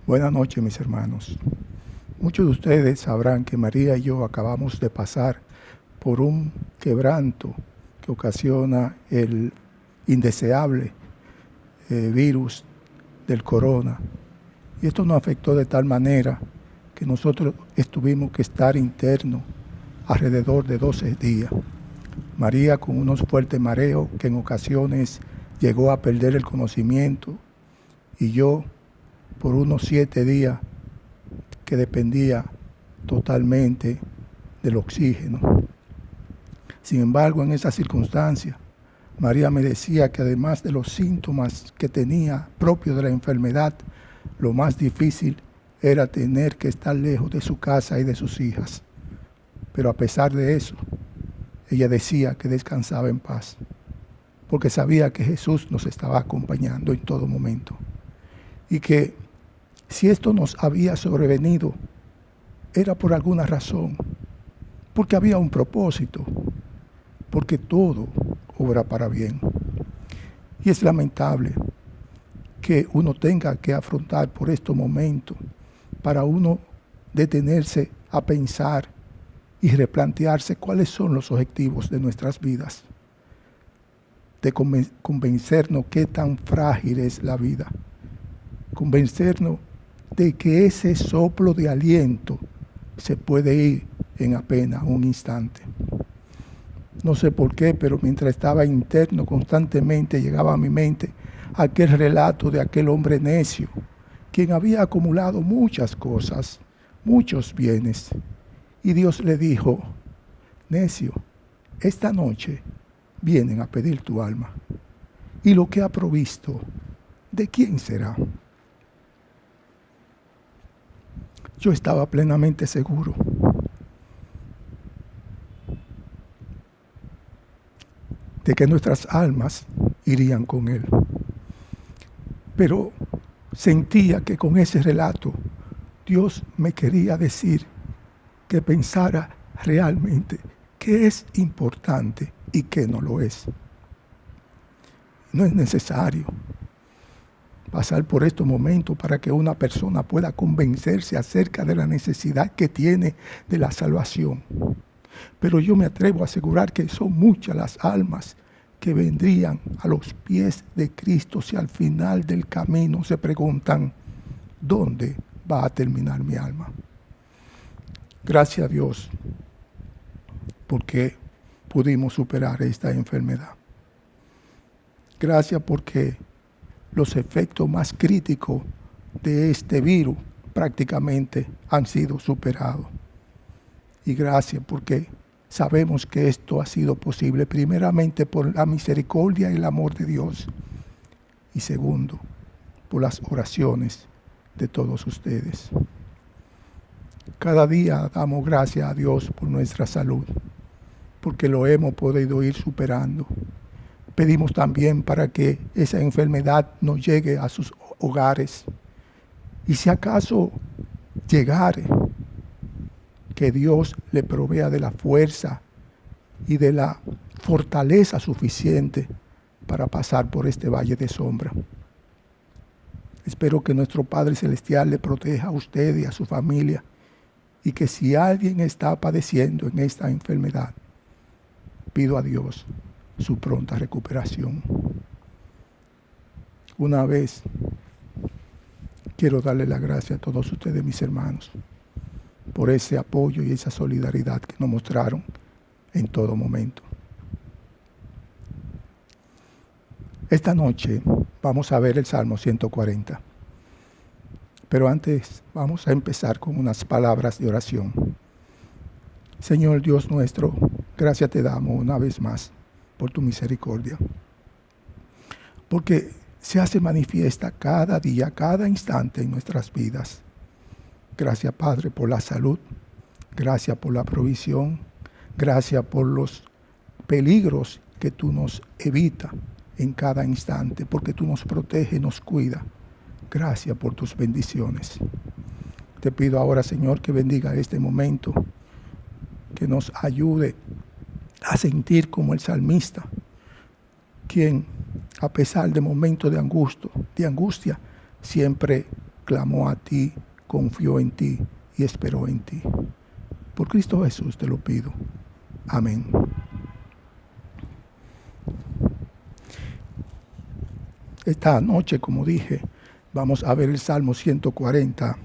Buenas noches, mis hermanos. Muchos de ustedes sabrán que María y yo acabamos de pasar por un quebranto que ocasiona el indeseable virus del corona. Y esto nos afectó de tal manera que nosotros tuvimos que estar internos alrededor de 12 días. María con unos fuertes mareos que en ocasiones llegó a perder el conocimiento, y yo por unos 7 días que dependía totalmente del oxígeno. Sin embargo, en esas circunstancias, María me decía que además de los síntomas que tenía propios de la enfermedad, lo más difícil era tener que estar lejos de su casa y de sus hijas. Pero a pesar de eso, ella decía que descansaba en paz, porque sabía que Jesús nos estaba acompañando en todo momento. Y que si esto nos había sobrevenido, era por alguna razón, porque había un propósito, porque todo obra para bien. Y es lamentable que uno tenga que afrontar por estos momentos para uno detenerse a pensar y replantearse cuáles son los objetivos de nuestras vidas, de convencernos qué tan frágil es la vida, convencernos de que ese soplo de aliento se puede ir en apenas un instante. No sé por qué, pero mientras estaba interno constantemente llegaba a mi mente aquel relato de aquel hombre necio, quien había acumulado muchas cosas, muchos bienes. Y Dios le dijo: necio, esta noche vienen a pedir tu alma. Y lo que ha provisto, ¿de quién será? Yo estaba plenamente seguro de que nuestras almas irían con Él. Pero sentía que con ese relato Dios me quería decir que pensara realmente qué es importante y qué no lo es. No es necesario pasar por estos momentos para que una persona pueda convencerse acerca de la necesidad que tiene de la salvación. Pero yo me atrevo a asegurar que son muchas las almas que vendrían a los pies de Cristo si al final del camino se preguntan: ¿dónde va a terminar mi alma? Gracias a Dios porque pudimos superar esta enfermedad. Gracias porque los efectos más críticos de este virus prácticamente han sido superados. Y gracias porque sabemos que esto ha sido posible primeramente por la misericordia y el amor de Dios, y segundo, por las oraciones de todos ustedes. Cada día damos gracias a Dios por nuestra salud, porque lo hemos podido ir superando. Pedimos también para que esa enfermedad no llegue a sus hogares. Y si acaso llegare, que Dios le provea de la fuerza y de la fortaleza suficiente para pasar por este valle de sombra. Espero que nuestro Padre Celestial le proteja a usted y a su familia, y que si alguien está padeciendo en esta enfermedad, pido a Dios su pronta recuperación. Una vez, quiero darle las gracias a todos ustedes, mis hermanos, por ese apoyo y esa solidaridad que nos mostraron en todo momento. Esta noche vamos a ver el Salmo 140. Pero antes vamos a empezar con unas palabras de oración. Señor Dios nuestro, gracias te damos una vez más por tu misericordia, porque se hace manifiesta cada día, cada instante en nuestras vidas. Gracias, Padre, por la salud, gracias por la provisión, gracias por los peligros que tú nos evitas en cada instante, porque tú nos proteges, nos cuidas. Gracias por tus bendiciones. Te pido ahora, Señor, que bendiga este momento, que nos ayude a sentir como el salmista, quien a pesar de momentos de angustia, siempre clamó a ti, confió en ti y esperó en ti. Por Cristo Jesús te lo pido. Amén. Esta noche, como dije, vamos a ver el Salmo 140.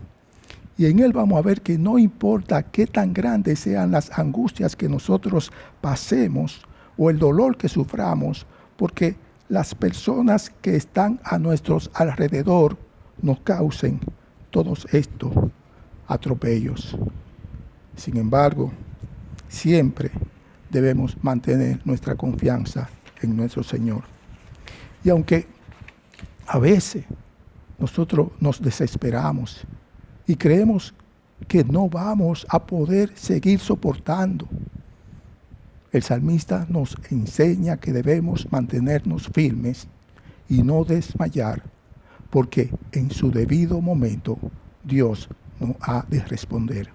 Y en él vamos a ver que no importa qué tan grandes sean las angustias que nosotros pasemos o el dolor que suframos, porque las personas que están a nuestro alrededor nos causen todos estos atropellos. Sin embargo, siempre debemos mantener nuestra confianza en nuestro Señor. Y aunque a veces nosotros nos desesperamos y creemos que no vamos a poder seguir soportando, el salmista nos enseña que debemos mantenernos firmes y no desmayar, porque en su debido momento Dios nos ha de responder.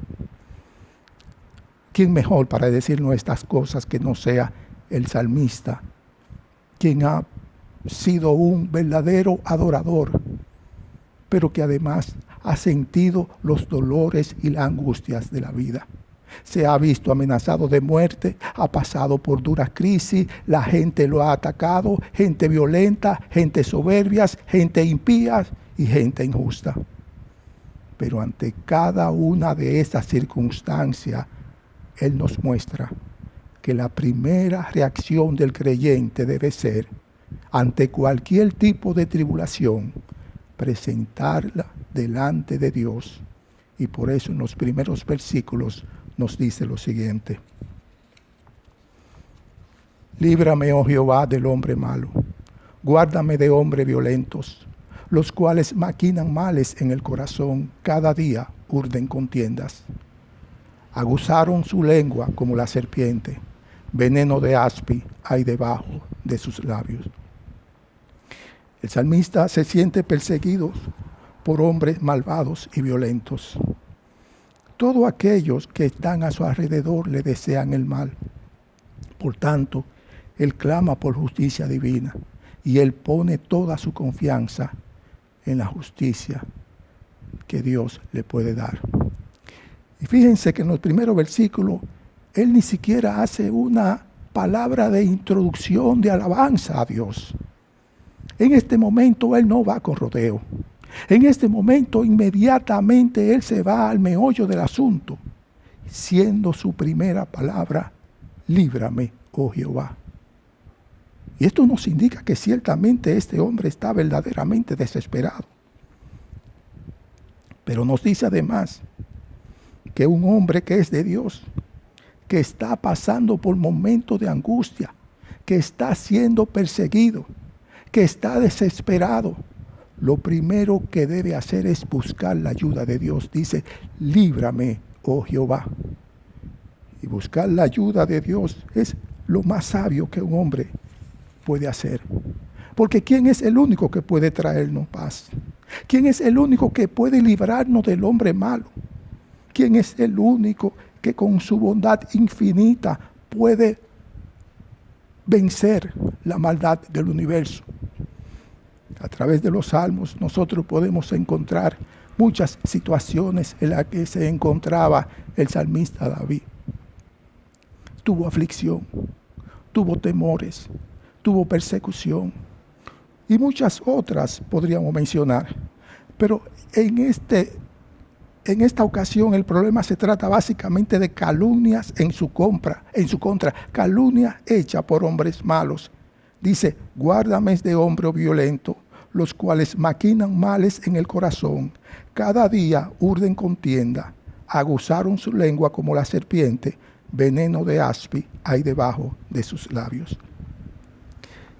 ¿Quién mejor para decirnos estas cosas que no sea el salmista, quien ha sido un verdadero adorador, pero que además ha sentido los dolores y las angustias de la vida? Se ha visto amenazado de muerte, ha pasado por duras crisis, la gente lo ha atacado, gente violenta, gente soberbia, gente impía y gente injusta. Pero ante cada una de estas circunstancias, Él nos muestra que la primera reacción del creyente debe ser, ante cualquier tipo de tribulación, presentarla delante de Dios. Y por eso en los primeros versículos nos dice lo siguiente: líbrame, oh Jehová, del hombre malo, guárdame de hombres violentos, los cuales maquinan males en el corazón, cada día urden contiendas. Aguzaron su lengua como la serpiente, veneno de aspi hay debajo de sus labios. El salmista se siente perseguido por hombres malvados y violentos. Todos aquellos que están a su alrededor le desean el mal. Por tanto, él clama por justicia divina y él pone toda su confianza en la justicia que Dios le puede dar. Y fíjense que en los primeros versículos, él ni siquiera hace una palabra de introducción, de alabanza a Dios. En este momento él no va con rodeo. En este momento inmediatamente él se va al meollo del asunto, siendo su primera palabra: líbrame, oh Jehová. Y esto nos indica que ciertamente este hombre está verdaderamente desesperado. Pero nos dice además que un hombre que es de Dios, que está pasando por momentos de angustia, que está siendo perseguido, que está desesperado, lo primero que debe hacer es buscar la ayuda de Dios. Dice: líbrame, oh Jehová. Y buscar la ayuda de Dios es lo más sabio que un hombre puede hacer. Porque ¿quién es el único que puede traernos paz? ¿Quién es el único que puede librarnos del hombre malo? ¿Quién es el único que con su bondad infinita puede vencer la maldad del universo? A través de los salmos nosotros podemos encontrar muchas situaciones en las que se encontraba el salmista David. Tuvo aflicción, tuvo temores, tuvo persecución y muchas otras podríamos mencionar. Pero en esta ocasión el problema se trata básicamente de calumnias en su contra, calumnias hechas por hombres malos. Dice: guárdame de hombre violento, los cuales maquinan males en el corazón, cada día urden contienda, aguzaron su lengua como la serpiente, veneno de aspi hay debajo de sus labios.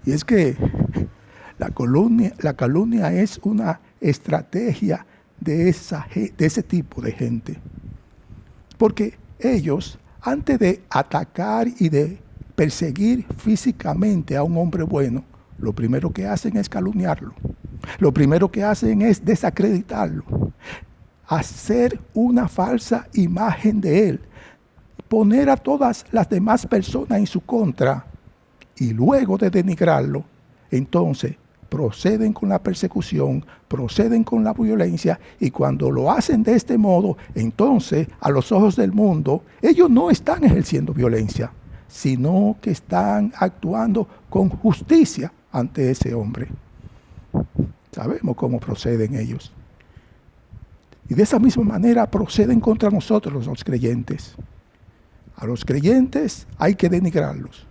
Y es que la calumnia es una estrategia de ese tipo de gente. Porque ellos, antes de atacar y de perseguir físicamente a un hombre bueno, lo primero que hacen es calumniarlo. Lo primero que hacen es desacreditarlo, hacer una falsa imagen de él, poner a todas las demás personas en su contra y luego de denigrarlo, entonces proceden con la persecución, proceden con la violencia, y cuando lo hacen de este modo, entonces a los ojos del mundo, ellos no están ejerciendo violencia, sino que están actuando con justicia ante ese hombre. Sabemos cómo proceden ellos. Y de esa misma manera proceden contra nosotros los creyentes. A los creyentes hay que denigrarlos.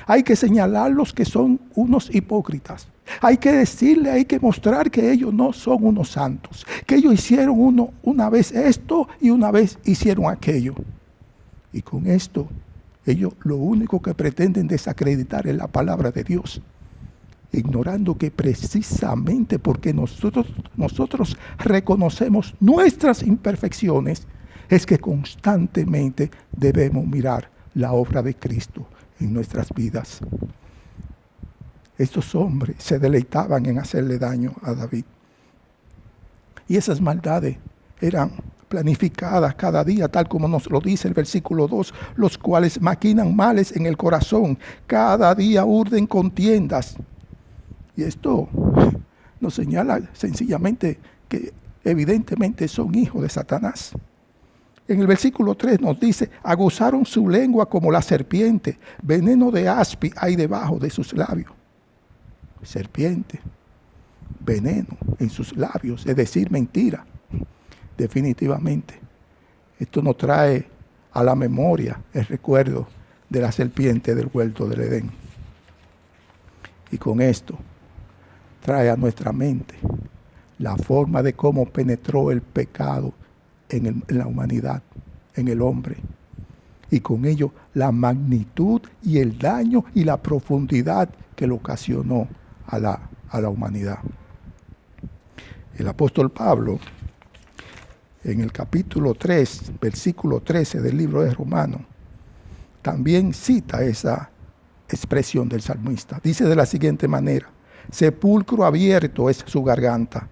Hay que señalarlos que son unos hipócritas. Hay que decirle, hay que mostrar que ellos no son unos santos. Que ellos hicieron una vez esto y una vez hicieron aquello. Y con esto, ellos lo único que pretenden desacreditar es la palabra de Dios. Ignorando que precisamente porque nosotros reconocemos nuestras imperfecciones, es que constantemente debemos mirar la obra de Cristo en nuestras vidas. Estos hombres se deleitaban en hacerle daño a David. Y esas maldades eran planificadas cada día, tal como nos lo dice el versículo 2, los cuales maquinan males en el corazón, cada día urden contiendas. Y esto nos señala sencillamente que evidentemente son hijos de Satanás. En el versículo 3 nos dice, aguzaron su lengua como la serpiente, veneno de aspi hay debajo de sus labios. Serpiente, veneno en sus labios, es decir, mentira. Definitivamente. Esto nos trae a la memoria el recuerdo de la serpiente del huerto del Edén. Y con esto trae a nuestra mente la forma de cómo penetró el pecado en la humanidad, en el hombre. Y con ello la magnitud y el daño y la profundidad que lo ocasionó a la humanidad. El apóstol Pablo, en el capítulo 3, versículo 13 del libro de Romanos, también cita esa expresión del salmista. Dice de la siguiente manera, sepulcro abierto es su garganta,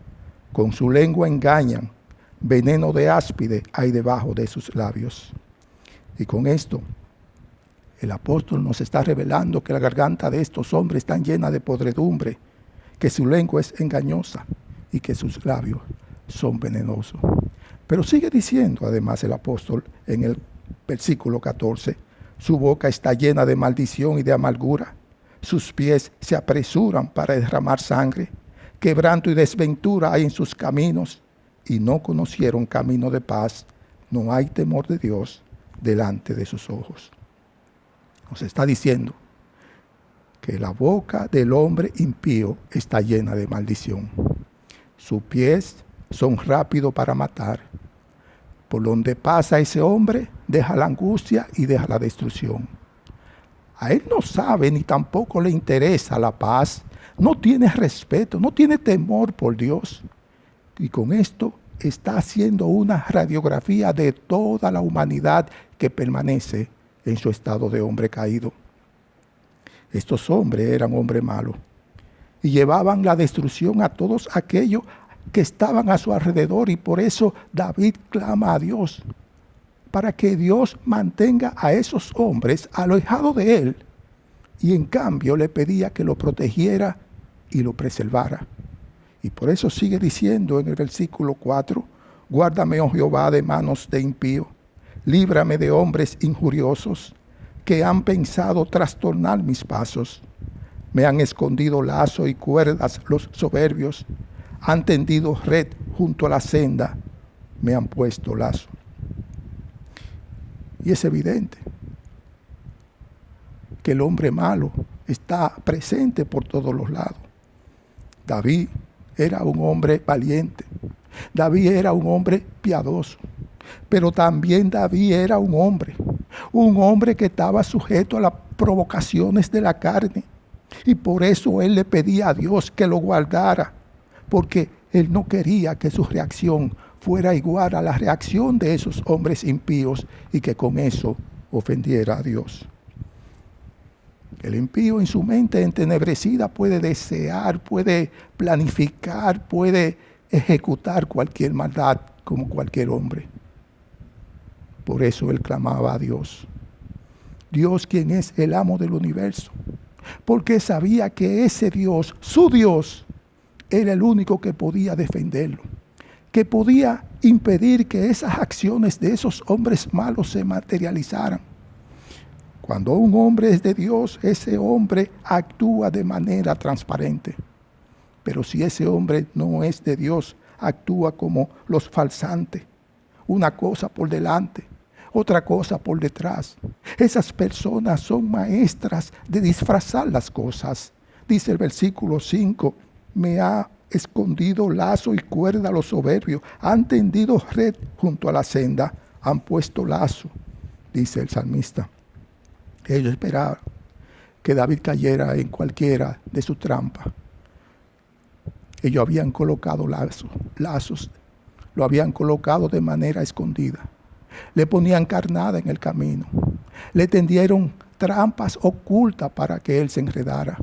con su lengua engañan, veneno de áspide hay debajo de sus labios. Y con esto, el apóstol nos está revelando que la garganta de estos hombres está llena de podredumbre, que su lengua es engañosa y que sus labios son venenosos. Pero sigue diciendo además el apóstol en el versículo 14, su boca está llena de maldición y de amargura, sus pies se apresuran para derramar sangre, quebranto y desventura hay en sus caminos, y no conocieron camino de paz, no hay temor de Dios delante de sus ojos. Nos está diciendo que la boca del hombre impío está llena de maldición. Sus pies son rápidos para matar. Por donde pasa ese hombre, deja la angustia y deja la destrucción. A él no sabe ni tampoco le interesa la paz, no tiene respeto, no tiene temor por Dios. Y con esto está haciendo una radiografía de toda la humanidad que permanece en su estado de hombre caído. Estos hombres eran hombres malos y llevaban la destrucción a todos aquellos que estaban a su alrededor, y por eso David clama a Dios para que Dios mantenga a esos hombres alejados de él, y en cambio le pedía que lo protegiera y lo preservara. Y por eso sigue diciendo en el versículo 4, guárdame, oh Jehová, de manos de impío, líbrame de hombres injuriosos que han pensado trastornar mis pasos. Me han escondido lazo y cuerdas los soberbios, han tendido red junto a la senda, me han puesto lazo. Y es evidente que el hombre malo está presente por todos los lados. David era un hombre valiente. David era un hombre piadoso. Pero también David era un hombre que estaba sujeto a las provocaciones de la carne. Y por eso él le pedía a Dios que lo guardara, porque él no quería que su reacción fuera igual a la reacción de esos hombres impíos y que con eso ofendiera a Dios. El impío en su mente entenebrecida puede desear, puede planificar, puede ejecutar cualquier maldad como cualquier hombre. Por eso él clamaba a Dios. Dios, quien es el amo del universo. Porque sabía que ese Dios, su Dios, era el único que podía defenderlo, que podía impedir que esas acciones de esos hombres malos se materializaran. Cuando un hombre es de Dios, ese hombre actúa de manera transparente. Pero si ese hombre no es de Dios, actúa como los falsantes. Una cosa por delante, otra cosa por detrás. Esas personas son maestras de disfrazar las cosas. Dice el versículo 5, me ha escondido lazo y cuerda a los soberbios, han tendido red junto a la senda, han puesto lazo, dice el salmista. Ellos esperaban que David cayera en cualquiera de sus trampas. Ellos habían colocado lazos, lo habían colocado de manera escondida. Le ponían carnada en el camino. Le tendieron trampas ocultas para que él se enredara.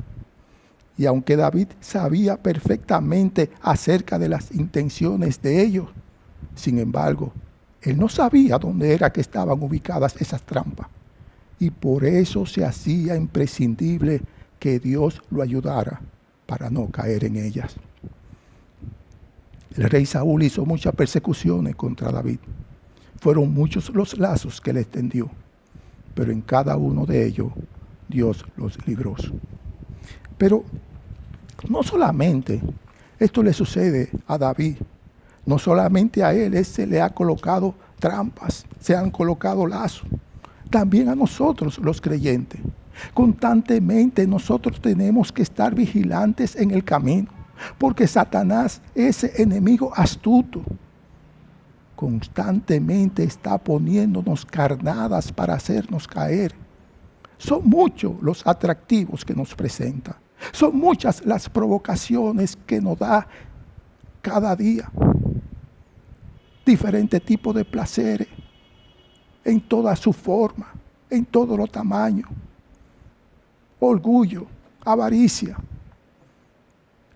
Y aunque David sabía perfectamente acerca de las intenciones de ellos, sin embargo, él no sabía dónde era que estaban ubicadas esas trampas. Y por eso se hacía imprescindible que Dios lo ayudara para no caer en ellas. El rey Saúl hizo muchas persecuciones contra David. Fueron muchos los lazos que le extendió, pero en cada uno de ellos Dios los libró. Pero no solamente esto le sucede a David, no solamente a él se le ha colocado trampas, se han colocado lazos, también a nosotros los creyentes. Constantemente nosotros tenemos que estar vigilantes en el camino, porque Satanás, ese enemigo astuto, constantemente está poniéndonos carnadas para hacernos caer. Son muchos los atractivos que nos presenta. Son muchas las provocaciones que nos da cada día. Diferentes tipos de placeres, en toda su forma, en todos los tamaños. Orgullo, avaricia.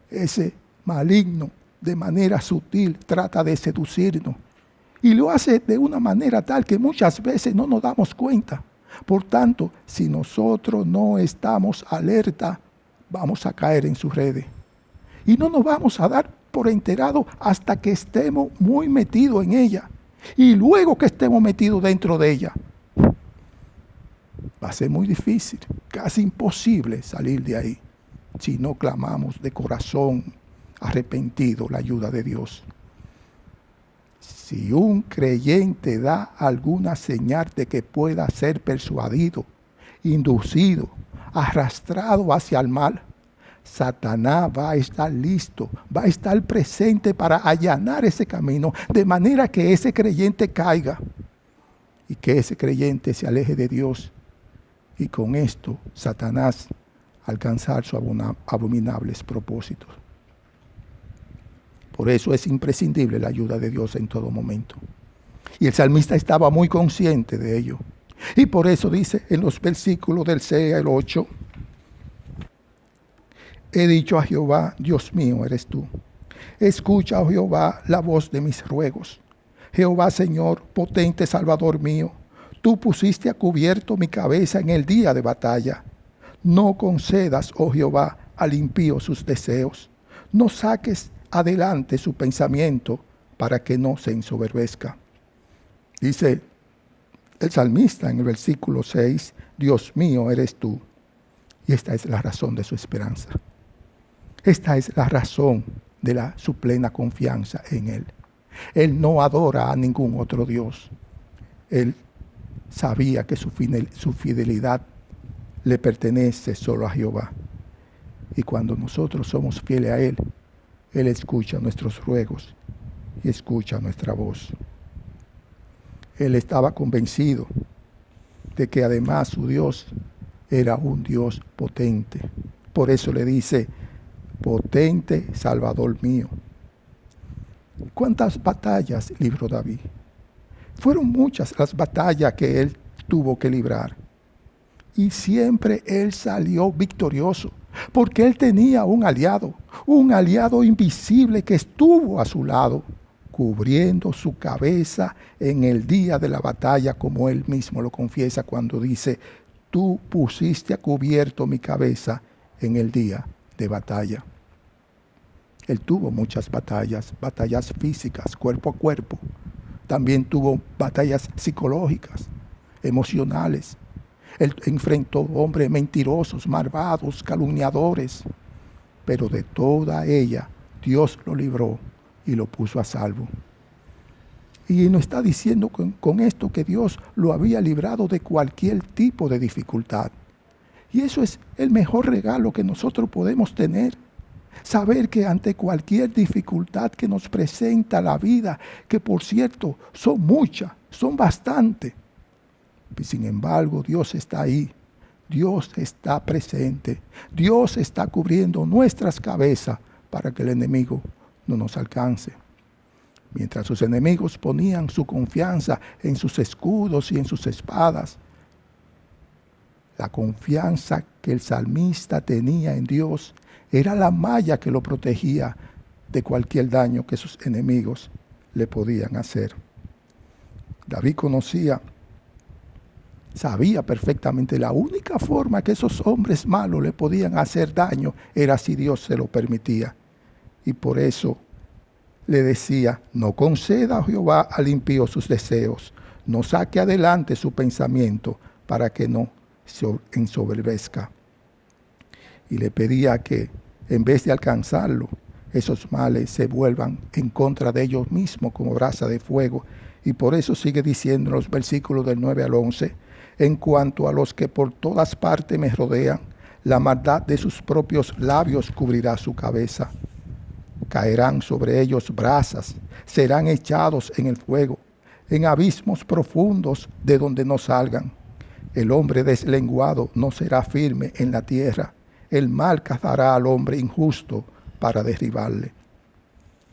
Ese maligno, de manera sutil, trata de seducirnos. Y lo hace de una manera tal que muchas veces no nos damos cuenta. Por tanto, si nosotros no estamos alerta, vamos a caer en sus redes. Y no nos vamos a dar por enterado hasta que estemos muy metidos en ella. Y luego que estemos metidos dentro de ella, va a ser muy difícil, casi imposible salir de ahí, si no clamamos de corazón arrepentido la ayuda de Dios. Si un creyente da alguna señal de que pueda ser persuadido, inducido, arrastrado hacia el mal, Satanás va a estar listo, va a estar presente para allanar ese camino, de manera que ese creyente caiga y que ese creyente se aleje de Dios. Y con esto, Satanás alcanzar sus abominables propósitos. Por eso es imprescindible la ayuda de Dios en todo momento. Y el salmista estaba muy consciente de ello. Y por eso dice en los versículos del 6 al 8, he dicho a Jehová, Dios mío eres tú. Escucha, oh Jehová, la voz de mis ruegos. Jehová, Señor, potente Salvador mío, tú pusiste a cubierto mi cabeza en el día de batalla. No concedas, oh Jehová, al impío sus deseos. No saques adelante su pensamiento para que no se ensoberbezca. Dice el salmista en el versículo 6, Dios mío eres tú. Y esta es la razón de su esperanza. Esta es la razón de su plena confianza en Él. Él no adora a ningún otro Dios. Él sabía que su fidelidad le pertenece solo a Jehová. Y cuando nosotros somos fieles a Él, Él escucha nuestros ruegos y escucha nuestra voz. Él estaba convencido de que además su Dios era un Dios potente. Por eso le dice, potente Salvador mío. ¿Cuántas batallas libró David? Fueron muchas las batallas que él tuvo que librar. Y siempre él salió victorioso, porque él tenía un aliado invisible que estuvo a su lado, cubriendo su cabeza en el día de la batalla, como él mismo lo confiesa cuando dice, tú pusiste a cubierto mi cabeza en el día de batalla. Él tuvo muchas batallas, batallas físicas, cuerpo a cuerpo. También tuvo batallas psicológicas, emocionales. Él enfrentó hombres mentirosos, malvados, calumniadores. Pero de toda ella, Dios lo libró y lo puso a salvo. Y nos está diciendo con esto que Dios lo había librado de cualquier tipo de dificultad. Y eso es el mejor regalo que nosotros podemos tener. Saber que ante cualquier dificultad que nos presenta la vida, que por cierto son muchas, son bastantes, sin embargo Dios está ahí, Dios está presente, Dios está cubriendo nuestras cabezas para que el enemigo no nos alcance. Mientras sus enemigos ponían su confianza en sus escudos y en sus espadas, la confianza que el salmista tenía en Dios era la malla que lo protegía de cualquier daño que sus enemigos le podían hacer. David sabía perfectamente la única forma que esos hombres malos le podían hacer daño era si Dios se lo permitía. Y por eso le decía: no conceda a Jehová al impío sus deseos, no saque adelante su pensamiento para que no se ensoberbezca. Y le pedía que en vez de alcanzarlo, esos males se vuelvan en contra de ellos mismos como brasa de fuego. Y por eso sigue diciendo en los versículos del 9 al 11, en cuanto a los que por todas partes me rodean, la maldad de sus propios labios cubrirá su cabeza. Caerán sobre ellos brasas, serán echados en el fuego, en abismos profundos de donde no salgan. El hombre deslenguado no será firme en la tierra. El mal cazará al hombre injusto para derribarle.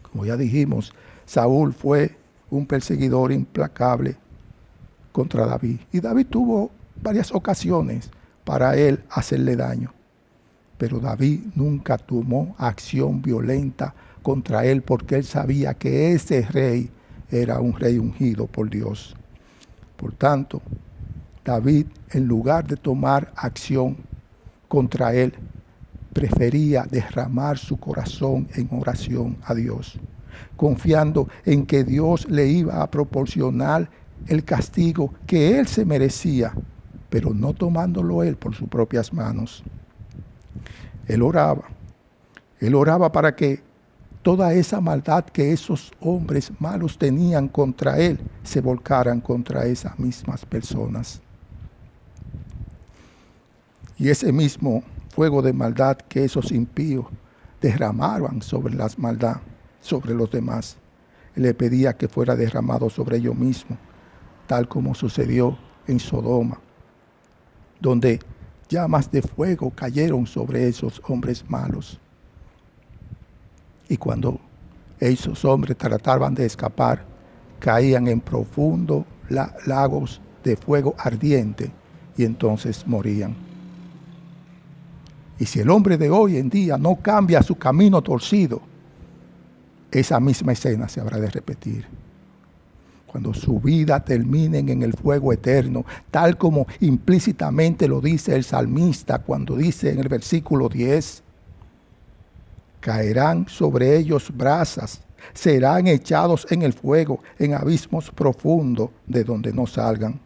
Como ya dijimos, Saúl fue un perseguidor implacable contra David. Y David tuvo varias ocasiones para él hacerle daño. Pero David nunca tomó acción violenta contra él porque él sabía que ese rey era un rey ungido por Dios. Por tanto, David, en lugar de tomar acción contra él, prefería derramar su corazón en oración a Dios, confiando en que Dios le iba a proporcionar el castigo que él se merecía, pero no tomándolo él por sus propias manos. Él oraba para que toda esa maldad que esos hombres malos tenían contra él se volcaran contra esas mismas personas. Y ese mismo fuego de maldad que esos impíos derramaban sobre las maldad, sobre los demás, le pedía que fuera derramado sobre ellos mismos, tal como sucedió en Sodoma, donde llamas de fuego cayeron sobre esos hombres malos. Y cuando esos hombres trataban de escapar, caían en profundos lagos de fuego ardiente y entonces morían. Y si el hombre de hoy en día no cambia su camino torcido, esa misma escena se habrá de repetir. Cuando su vida termine en el fuego eterno, tal como implícitamente lo dice el salmista cuando dice en el versículo 10, caerán sobre ellos brasas, serán echados en el fuego, en abismos profundos de donde no salgan.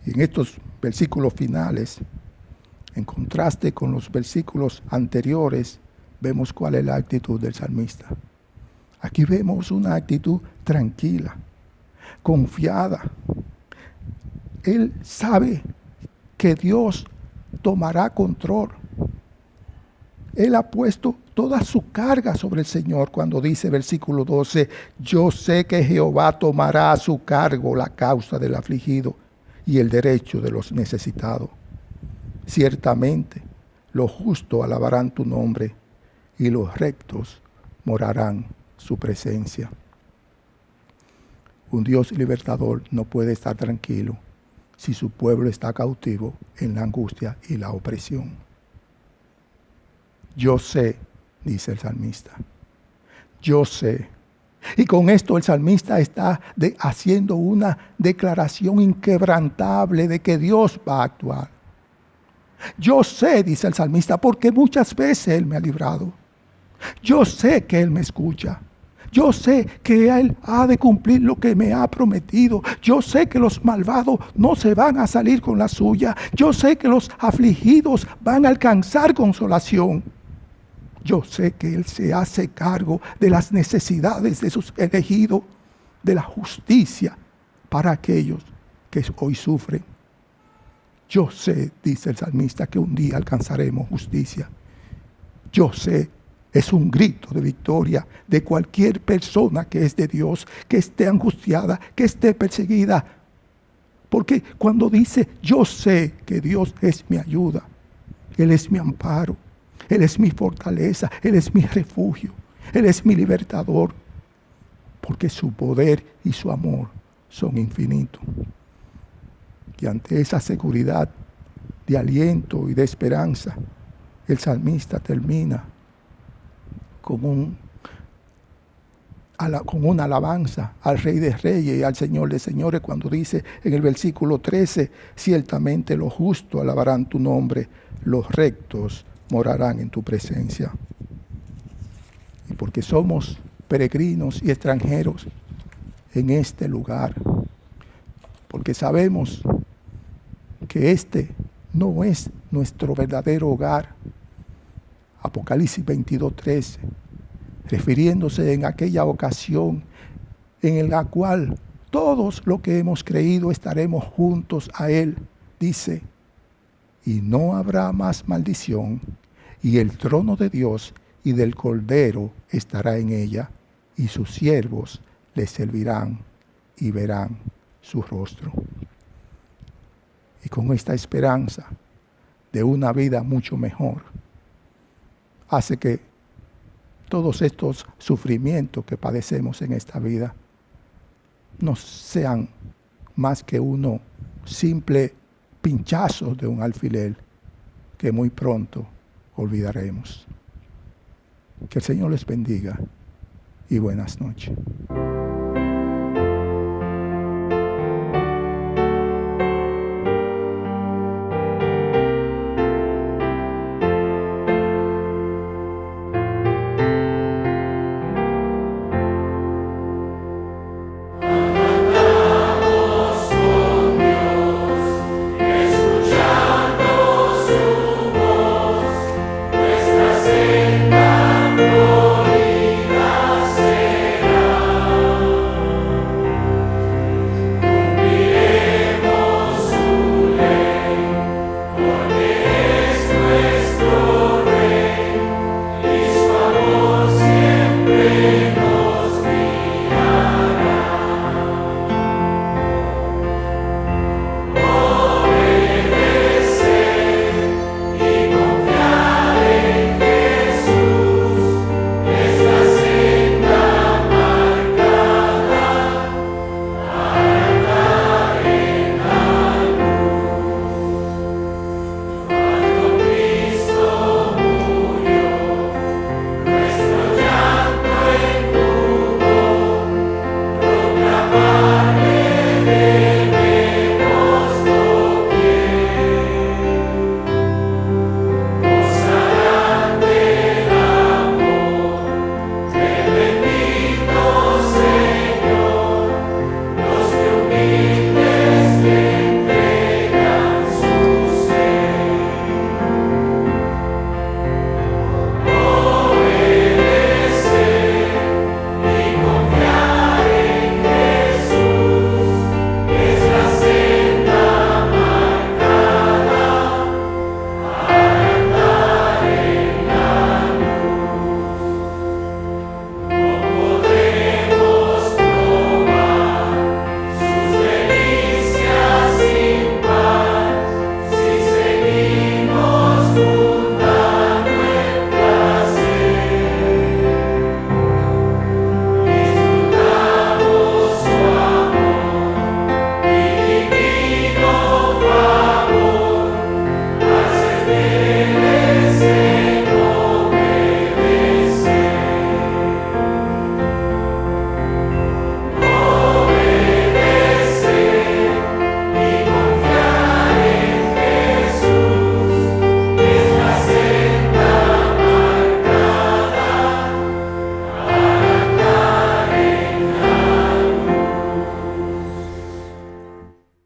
Y en estos versículos finales, en contraste con los versículos anteriores, vemos cuál es la actitud del salmista. Aquí vemos una actitud tranquila, confiada. Él sabe que Dios tomará control. Él ha puesto toda su carga sobre el Señor cuando dice, versículo 12, yo sé que Jehová tomará a su cargo la causa del afligido y el derecho de los necesitados. Ciertamente, los justos alabarán tu nombre y los rectos morarán su presencia. Un Dios libertador no puede estar tranquilo si su pueblo está cautivo en la angustia y la opresión. Yo sé, dice el salmista, yo sé. Y con esto el salmista está haciendo una declaración inquebrantable de que Dios va a actuar. Yo sé, dice el salmista, porque muchas veces Él me ha librado. Yo sé que Él me escucha. Yo sé que Él ha de cumplir lo que me ha prometido. Yo sé que los malvados no se van a salir con la suya. Yo sé que los afligidos van a alcanzar consolación. Yo sé que Él se hace cargo de las necesidades de sus elegidos, de la justicia para aquellos que hoy sufren. Yo sé, dice el salmista, que un día alcanzaremos justicia. Yo sé, es un grito de victoria de cualquier persona que es de Dios, que esté angustiada, que esté perseguida. Porque cuando dice, yo sé que Dios es mi ayuda, Él es mi amparo, Él es mi fortaleza, Él es mi refugio, Él es mi libertador, porque su poder y su amor son infinitos. Y ante esa seguridad de aliento y de esperanza, el salmista termina con una alabanza al Rey de Reyes y al Señor de Señores, cuando dice en el versículo 13, ciertamente los justos alabarán tu nombre, los rectos morarán en tu presencia. Y porque somos peregrinos y extranjeros en este lugar, porque sabemos que este no es nuestro verdadero hogar. Apocalipsis 22:13, refiriéndose en aquella ocasión en la cual todos los que hemos creído estaremos juntos a Él, dice, y no habrá más maldición, y el trono de Dios y del Cordero estará en ella, y sus siervos le servirán y verán su rostro. Y con esta esperanza de una vida mucho mejor, hace que todos estos sufrimientos que padecemos en esta vida no sean más que uno simple pinchazo de un alfiler que muy pronto olvidaremos. Que el Señor les bendiga y buenas noches.